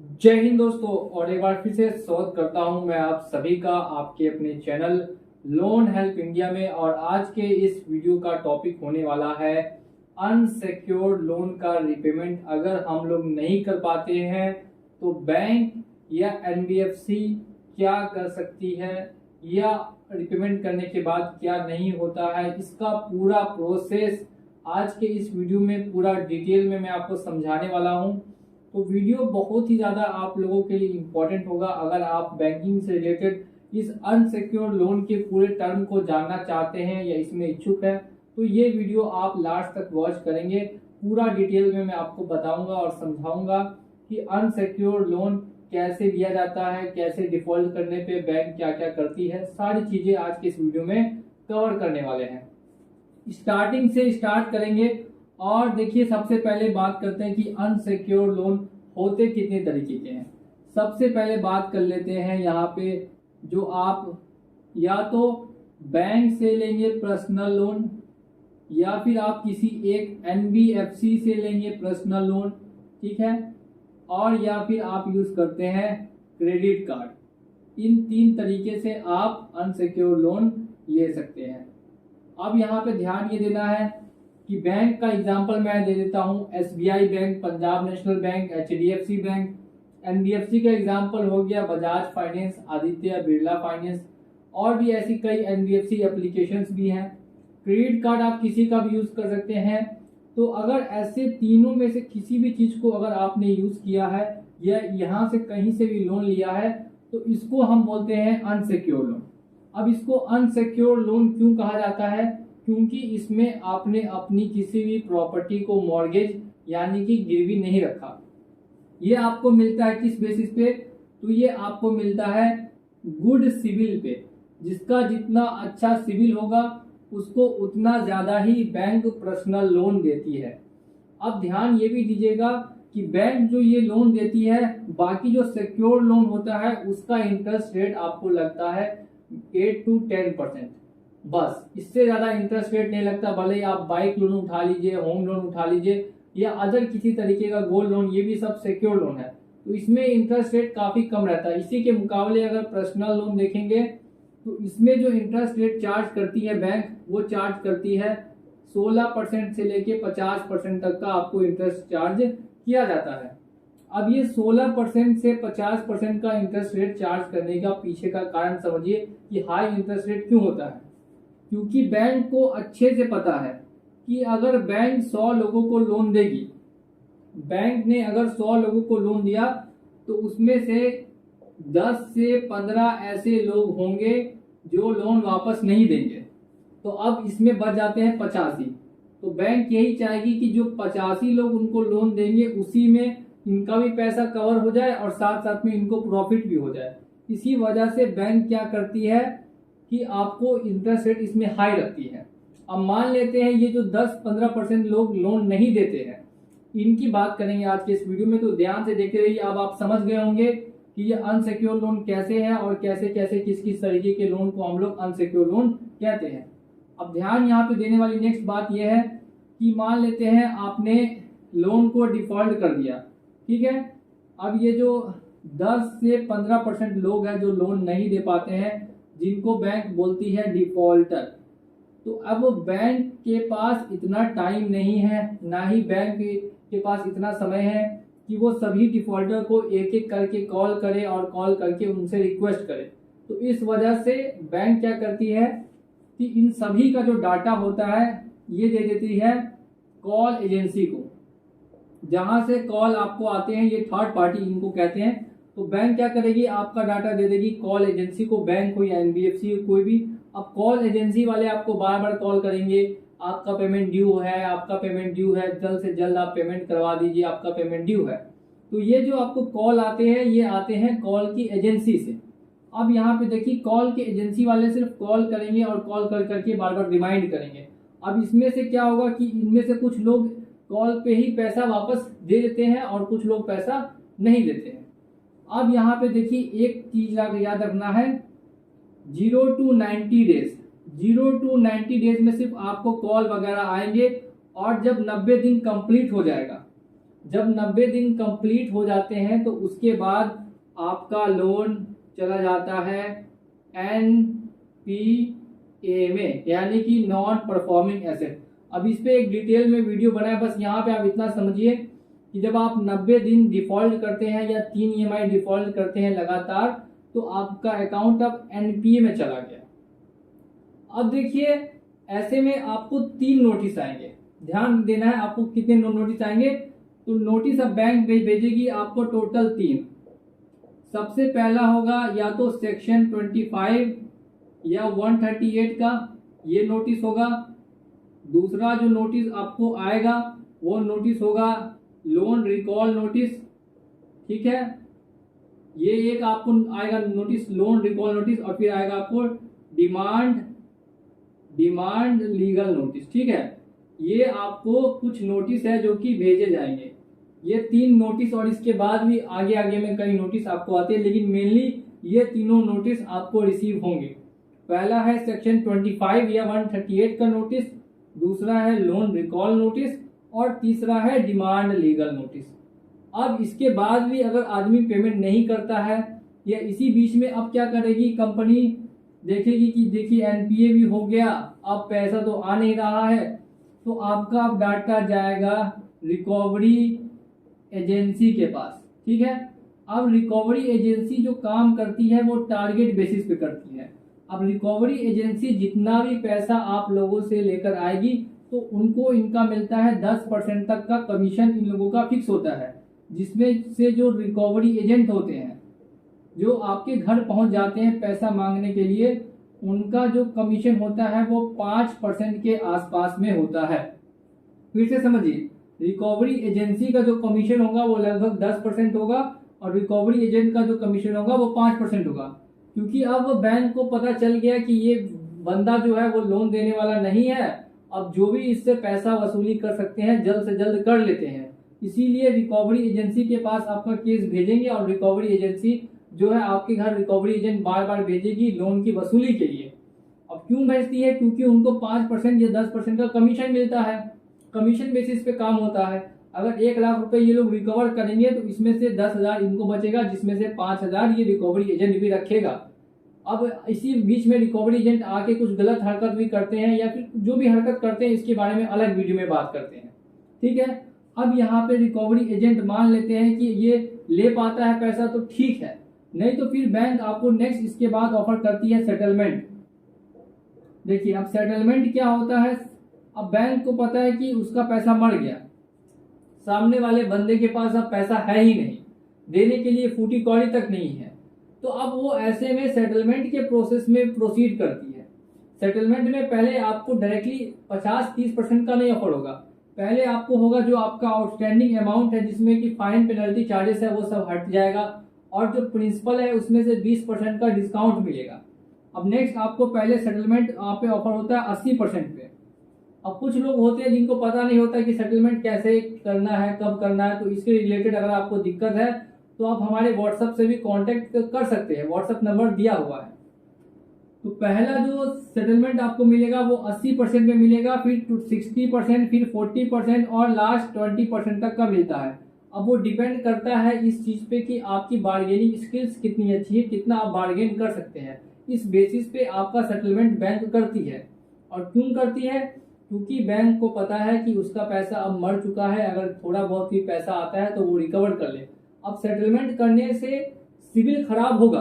जय हिंद दोस्तों। और एक बार फिर से स्वागत करता हूं मैं आप सभी का आपके अपने चैनल लोन हेल्प इंडिया में। और आज के इस वीडियो का टॉपिक होने वाला है अनसेक्योर्ड लोन का रिपेमेंट अगर हम लोग नहीं कर पाते हैं तो बैंक या एनबीएफसी क्या कर सकती है, या रिपेमेंट करने के बाद क्या नहीं होता है, इसका पूरा प्रोसेस आज के इस वीडियो में पूरा डिटेल में मैं आपको समझाने वाला हूं। तो वीडियो बहुत ही ज़्यादा आप लोगों के लिए इम्पोर्टेंट होगा अगर आप बैंकिंग से रिलेटेड इस अनसिक्योर्ड लोन के पूरे टर्म को जानना चाहते हैं या इसमें इच्छुक है। तो ये वीडियो आप लास्ट तक वॉच करेंगे, पूरा डिटेल में मैं आपको बताऊंगा और समझाऊंगा कि अनसिक्योर्ड लोन कैसे लिया जाता है, कैसे डिफॉल्ट करने पे बैंक क्या क्या करती है, सारी चीज़ें आज के इस वीडियो में कवर करने वाले हैं। स्टार्टिंग से स्टार्ट करेंगे। और देखिए, सबसे पहले बात करते हैं कि अनसिक्योर्ड लोन होते कितने तरीके के हैं। सबसे पहले बात कर लेते हैं यहाँ पे, जो आप या तो बैंक से लेंगे पर्सनल लोन, या फिर आप किसी एक एनबीएफसी से लेंगे पर्सनल लोन, ठीक है, और या फिर आप यूज करते हैं क्रेडिट कार्ड। इन तीन तरीके से आप अनसिक्योर्ड लोन ले सकते हैं। अब यहाँ पे ध्यान ये देना है कि बैंक का एग्जांपल मैं दे देता हूँ, SBI bank, Punjab national bank, HDFC bank. NBFC का एग्जांपल हो गया बजाज फाइनेंस, आदित्य बिरला फाइनेंस, और भी ऐसी कई एनबीएफसी एप्लीकेशंस भी हैं। क्रेडिट कार्ड आप किसी का भी यूज कर सकते हैं। तो अगर ऐसे तीनों में से किसी भी चीज को अगर आपने यूज किया है या यहाँ से कहीं से भी लोन लिया है तो इसको हम बोलते हैं अनसिक्योर्ड लोन। अब इसको अनसिक्योर्ड लोन क्यों कहा जाता है? क्योंकि इसमें आपने अपनी किसी भी प्रॉपर्टी को मॉर्गेज यानी कि गिरवी नहीं रखा। ये आपको मिलता है किस बेसिस पे? तो ये आपको मिलता है गुड सिविल पे। जिसका जितना अच्छा सिविल होगा उसको उतना ज्यादा ही बैंक पर्सनल लोन देती है। अब ध्यान ये भी दीजिएगा कि बैंक जो ये लोन देती है, बाकी जो सिक्योर्ड लोन होता है उसका इंटरेस्ट रेट आपको लगता है 8 to 10%, बस इससे ज्यादा इंटरेस्ट रेट नहीं लगता। भले ही आप बाइक लोन उठा लीजिए, होम लोन उठा लीजिए, या अदर किसी तरीके का गोल्ड लोन, ये भी सब सिक्योर लोन है, तो इसमें इंटरेस्ट रेट काफी कम रहता है। इसी के मुकाबले अगर पर्सनल लोन देखेंगे तो इसमें जो इंटरेस्ट रेट चार्ज करती है बैंक, वो चार्ज करती है 16% से लेके 50% तक का आपको इंटरेस्ट चार्ज किया जाता है। अब ये 16% से 50% का इंटरेस्ट रेट चार्ज करने का पीछे का कारण समझिए कि हाई इंटरेस्ट रेट क्यों होता है। क्योंकि बैंक को अच्छे से पता है कि अगर बैंक 100 लोगों को लोन देगी, बैंक ने अगर 100 लोगों को लोन दिया तो उसमें से 10 से 15 ऐसे लोग होंगे जो लोन वापस नहीं देंगे। तो अब इसमें बच जाते हैं 85। तो बैंक यही चाहेगी कि जो 85 लोग उनको लोन देंगे उसी में इनका भी पैसा कवर हो जाए और साथ साथ में इनको प्रॉफिट भी हो जाए। इसी वजह से बैंक क्या करती है कि आपको इंटरेस्ट रेट इसमें हाई रखती है। अब मान लेते हैं ये जो 10-15% लोग लोन नहीं देते हैं, इनकी बात करेंगे आज के इस वीडियो में, तो ध्यान से देखते रहिए। अब आप समझ गए होंगे कि ये अनसिक्योर लोन कैसे है और कैसे कैसे किस किस तरीके के लोन को हम लोग अनसिक्योर लोन कहते हैं। अब ध्यान यहाँ पे देने वाली नेक्स्ट बात यह है कि मान लेते हैं आपने लोन को डिफॉल्ट कर दिया, ठीक है। अब ये जो 10 से 15% लोग हैं जो लोन नहीं दे पाते हैं, जिनको बैंक बोलती है डिफॉल्टर। तो अब बैंक के पास इतना टाइम नहीं है, ना ही बैंक के पास इतना समय है कि वो सभी डिफॉल्टर को एक एक करके कॉल करे और कॉल करके उनसे रिक्वेस्ट करे। तो इस वजह से बैंक क्या करती है कि इन सभी का जो डाटा होता है ये दे देती है कॉल एजेंसी को। जहां से कॉल आपको आते हैं, ये थर्ड पार्टी इनको कहते हैं। तो बैंक क्या करेगी, आपका डाटा दे देगी कॉल एजेंसी को, बैंक हो या एनबीएफसी हो कोई भी। अब कॉल एजेंसी वाले आपको बार बार कॉल करेंगे, आपका पेमेंट ड्यू है, आपका पेमेंट ड्यू है, जल्द से जल्द आप पेमेंट करवा दीजिए, आपका पेमेंट ड्यू है। तो ये जो आपको कॉल आते हैं ये आते हैं कॉल की एजेंसी से। अब यहाँ पे देखिए, कॉल के एजेंसी वाले सिर्फ कॉल करेंगे और कॉल कर करके बार बार रिमाइंड करेंगे। अब इसमें से क्या होगा कि इनमें से कुछ लोग कॉल पे ही पैसा वापस दे देते हैं और कुछ लोग पैसा नहीं देते हैं। अब यहाँ पे देखिए एक चीज याद रखना है, 0 to 90 डेज, 0 to 90 डेज में सिर्फ आपको कॉल वगैरह आएंगे। और जब 90 दिन कंप्लीट हो जाएगा जब 90 दिन कंप्लीट हो जाते हैं तो उसके बाद आपका लोन चला जाता है NPA में, यानी कि नॉन परफॉर्मिंग एसेट। अब इस पे एक डिटेल में वीडियो बनाया, बस यहाँ पे आप इतना समझिए कि जब आप 90 दिन डिफॉल्ट करते हैं या 3 EMI डिफॉल्ट करते हैं लगातार, तो आपका अकाउंट अब NPA में चला गया। अब देखिए, ऐसे में आपको 3 नोटिस आएंगे, ध्यान देना है आपको कितने नोटिस आएंगे। तो नोटिस अब बैंक भेजेगी आपको टोटल 3। सबसे पहला होगा या तो सेक्शन 25 या 138 का ये नोटिस होगा। दूसरा जो नोटिस आपको आएगा वो नोटिस होगा लोन रिकॉल नोटिस, ठीक है। ये एक आपको आएगा नोटिस लोन रिकॉल नोटिस, और फिर आएगा आपको डिमांड लीगल नोटिस, ठीक है। ये आपको कुछ नोटिस है जो कि भेजे जाएंगे, ये 3 नोटिस, और इसके बाद भी आगे आगे में कई नोटिस आपको आते हैं, लेकिन मेनली ये तीनों नोटिस आपको रिसीव होंगे। पहला है सेक्शन 25 या 138 का नोटिस, दूसरा है लोन रिकॉल नोटिस, और तीसरा है डिमांड लीगल नोटिस। अब इसके बाद भी अगर आदमी पेमेंट नहीं करता है या इसी बीच में, अब क्या करेगी कंपनी, देखेगी कि देखिए NPA भी हो गया, अब पैसा तो आ नहीं रहा है, तो आपका अब डाटा जाएगा रिकवरी एजेंसी के पास, ठीक है। अब रिकवरी एजेंसी जो काम करती है वो टारगेट बेसिस पे करती है। अब रिकवरी एजेंसी जितना भी पैसा आप लोगों से लेकर आएगी तो उनको इनका मिलता है 10% तक का कमीशन, इन लोगों का फिक्स होता है, जिसमें से जो रिकवरी एजेंट होते हैं जो आपके घर पहुंच जाते हैं पैसा मांगने के लिए, उनका जो कमीशन होता है वो 5% के आसपास में होता है। फिर से समझिए, रिकवरी एजेंसी का जो कमीशन होगा वो लगभग 10% होगा, और रिकवरी एजेंट का जो कमीशन होगा वो 5% होगा। क्योंकि अब बैंक को पता चल गया कि ये बंदा जो है वो लोन देने वाला नहीं है, अब जो भी इससे पैसा वसूली कर सकते हैं जल्द से जल्द कर लेते हैं, इसीलिए रिकवरी एजेंसी के पास आपका केस भेजेंगे, और रिकवरी एजेंसी जो है आपके घर रिकवरी एजेंट बार बार भेजेगी लोन की वसूली के लिए। अब क्यों भेजती है, क्योंकि उनको 5% या 10% का कमीशन मिलता है, कमीशन बेसिस पे काम होता है। अगर 1 लाख रुपए ये लोग रिकवर करेंगे तो इसमें से 10,000 इनको बचेगा, जिसमें से 5,000 ये रिकवरी एजेंट भी रखेगा। अब इसी बीच में रिकवरी एजेंट आके कुछ गलत हरकत भी करते हैं, या फिर जो भी हरकत करते हैं इसके बारे में अलग वीडियो में बात करते हैं, ठीक है। अब यहाँ पे रिकवरी एजेंट मान लेते हैं कि ये ले पाता है पैसा तो ठीक है, नहीं तो फिर बैंक आपको नेक्स्ट इसके बाद ऑफर करती है सेटलमेंट। देखिए, अब सेटलमेंट क्या होता है, अब बैंक को पता है कि उसका पैसा मर गया, सामने वाले बंदे के पास अब पैसा है ही नहीं, देने के लिए फूटी कौड़ी तक नहीं है, तो अब वो ऐसे में सेटलमेंट के प्रोसेस में प्रोसीड करती है। सेटलमेंट में पहले आपको डायरेक्टली 50-30% का नहीं ऑफर होगा, पहले आपको होगा जो आपका आउटस्टैंडिंग अमाउंट है जिसमें कि फाइन पेनल्टी चार्जेस है वो सब हट जाएगा, और जो प्रिंसिपल है उसमें से 20% का डिस्काउंट मिलेगा। अब नेक्स्ट आपको पहले सेटलमेंट पे ऑफर होता है 80% पे। अब कुछ लोग होते हैं जिनको पता नहीं होता कि सेटलमेंट कैसे करना है, कब करना है, तो इसके रिलेटेड अगर आपको दिक्कत है तो आप हमारे व्हाट्सएप से भी कांटेक्ट कर सकते हैं, व्हाट्सएप नंबर दिया हुआ है। तो पहला जो सेटलमेंट आपको मिलेगा वो 80% में मिलेगा, फिर 60%, फिर 40% और लास्ट 20% तक का मिलता है। अब वो डिपेंड करता है इस चीज पे कि आपकी बार्गेनिंग स्किल्स कितनी अच्छी है, कितना आप बार्गेन कर सकते हैं, इस बेसिस पे आपका सेटलमेंट बैंक करती है। और क्यों करती है, क्योंकि बैंक को पता है कि उसका पैसा अब मर चुका है, अगर थोड़ा बहुत भी पैसा आता है तो वो रिकवर कर ले। अब सेटलमेंट करने से सिविल खराब होगा,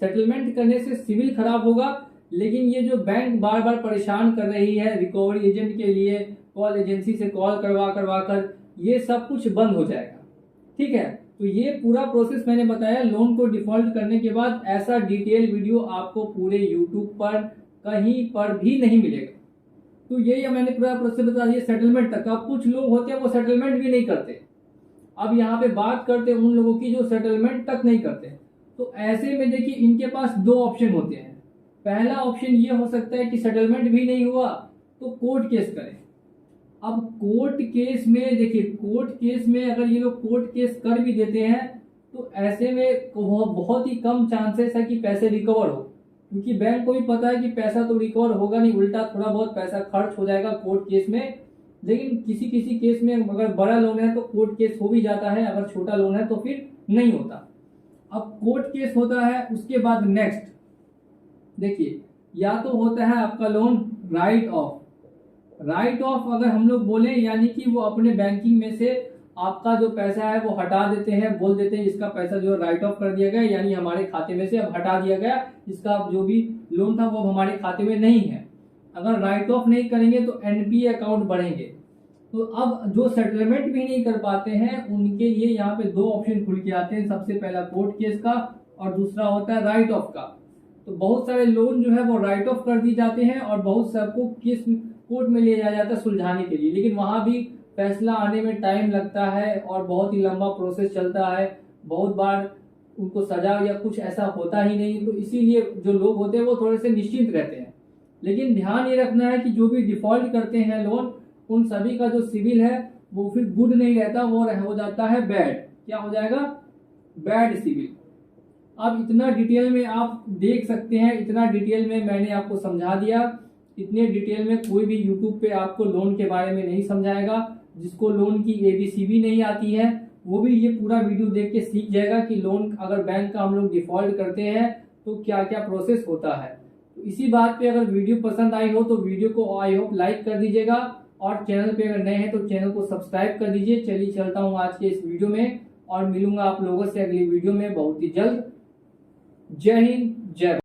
सेटलमेंट करने से सिविल खराब होगा, लेकिन ये जो बैंक बार बार परेशान कर रही है रिकवरी एजेंट के लिए, कॉल एजेंसी से कॉल करवा कर ये सब कुछ बंद हो जाएगा, ठीक है। तो ये पूरा प्रोसेस मैंने बताया लोन को डिफॉल्ट करने के बाद, ऐसा डिटेल वीडियो आपको पूरे यूट्यूब पर कहीं पर भी नहीं मिलेगा। तो यही मैंने पूरा प्रोसेस बता दिया सेटलमेंट तक। अब कुछ लोग होते हैं वो सेटलमेंट भी नहीं करते, अब यहाँ पे बात करते हैं उन लोगों की जो सेटलमेंट तक नहीं करते। तो ऐसे में देखिए इनके पास 2 ऑप्शन होते हैं। पहला ऑप्शन ये हो सकता है कि सेटलमेंट भी नहीं हुआ तो कोर्ट केस करें। अब कोर्ट केस में देखिए, कोर्ट केस में अगर ये लोग कोर्ट केस कर भी देते हैं तो ऐसे में बहुत ही कम चांसेस है कि पैसे रिकवर हो, क्योंकि बैंक को भी पता है कि पैसा तो रिकवर होगा नहीं, उल्टा थोड़ा बहुत पैसा खर्च हो जाएगा कोर्ट केस में। लेकिन किसी किसी केस में अगर बड़ा लोन है तो कोर्ट केस हो भी जाता है, अगर छोटा लोन है तो फिर नहीं होता। अब कोर्ट केस होता है, उसके बाद नेक्स्ट देखिए, या तो होता है आपका loan right of. Right of अगर हम लोग बोले यानी कि वो अपने बैंकिंग में से आपका जो पैसा है वो हटा देते हैं, बोल देते हैं इसका पैसा जो राइट ऑफ कर दिया गया, यानी हमारे खाते में से अब हटा दिया गया, इसका जो भी लोन था वो हमारे खाते में नहीं है। अगर राइट ऑफ नहीं करेंगे तो एनपीए अकाउंट बढ़ेंगे। तो अब जो सेटलमेंट भी नहीं कर पाते हैं उनके लिए यहाँ पे दो ऑप्शन खुल के आते हैं, सबसे पहला कोर्ट केस का और दूसरा होता है राइट ऑफ का। तो बहुत सारे लोन जो है वो राइट ऑफ कर दिए जाते हैं और बहुत सबको केस कोर्ट में ले जाया जाता है सुलझाने के लिए, लेकिन वहां भी फैसला आने में टाइम लगता है और बहुत ही लंबा प्रोसेस चलता है। बहुत बार उनको सजा या कुछ ऐसा होता ही नहीं, तो इसीलिए जो लोग होते हैं वो थोड़े से निश्चिंत रहते हैं। लेकिन ध्यान ये रखना है कि जो भी डिफॉल्ट करते हैं लोन, उन सभी का जो सिविल है वो फिर गुड नहीं रहता, वो हो जाता है बैड। क्या हो जाएगा? Bad civil. अब इतना डिटेल में आप देख सकते हैं, इतना डिटेल में मैंने आपको समझा दिया। इतने डिटेल में कोई भी यूट्यूब पे आपको लोन के बारे में नहीं समझाएगा। जिसको लोन की एबीसीबी नहीं आती है वो भी ये पूरा वीडियो देख के सीख जाएगा कि लोन अगर बैंक का हम लोग डिफॉल्ट करते हैं तो क्या क्या प्रोसेस होता है। तो इसी बात पे अगर वीडियो पसंद आई हो तो वीडियो को आई होप लाइक कर दीजिएगा, और चैनल पे अगर नए हैं तो चैनल को सब्सक्राइब कर दीजिए। चलिए चलता हूँ आज के इस वीडियो में और मिलूंगा आप लोगों से अगली वीडियो में बहुत ही जल्द। जय हिंद, जय भारत।